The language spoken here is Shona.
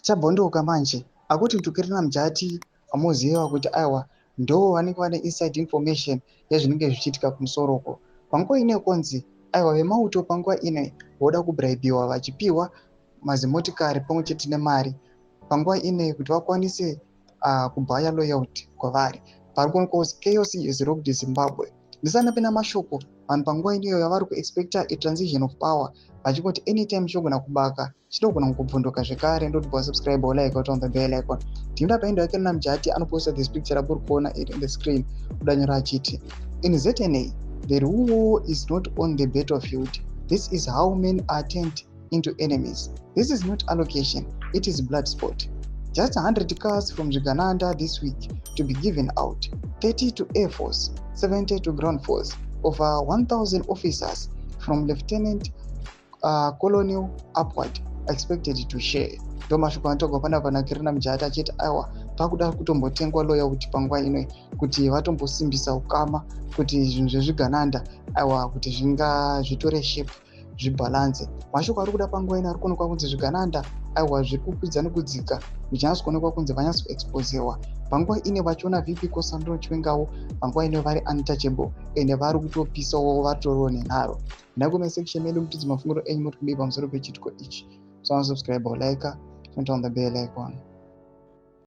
Chabondoka manje akuti tukirina mjati amuziva kuti aiwa ndo vanenge vane inside information yazvinenge zvichiitika kumusoroko. Panguva ine konzi aiwa vemauto panguva ine voda kubraibiwa vachipiwa mazimotikari pamwe chete nemari panguva ine kuti vakwanise kubhaya loyalty kwavari. Parikuonekwa kuti chaos is rocked Zimbabwe. Ndisana pena mashoko vanhu panguva ineyo yavari kuexpecta a transition of power vachingoti anytime chogona kubaka chinogona kubvunduka zvekare. Ndoti subscribe or like on the bell icon. Tinda paenda yake na mjati anoposta this picture aburi kuona it in the screen kudanyora achiti in ZNA the war is not on the battlefield. This is how men are turned into enemies. This is not allocation, it is blood sport. Just 100 cars from Uganda this week to be given out, 30 to Air Force, 70 to Ground Force, over 1,000 officers from Lieutenant Colonel upward expected to share. Ndomashoko anotogwa panakirina mjata achiti aiwa pakuda kutombotengwa loyalty panguva ino kuti vatombosimbisa ukama kuti zvinhu zvezvigananda aiwa kuti zvitore shape zvibalance. Mashoko ari kuda panguva ino ari kuonekwa kunzi zvigananda aiwa zviri kukwidza nekudzika zvichanyatso kuonekwa kunzi vanyatso exposewa panguva ine vachiona VP Kosandro Chwengawo panguva ine vari untouchable ende vari kutopisawo vatoriwo nenharo. Ndakome section medu mutidzi mafunguro enyu muri kudipa pamusoro pechitiko ichi. So subscribe or like, turn on the bell icon.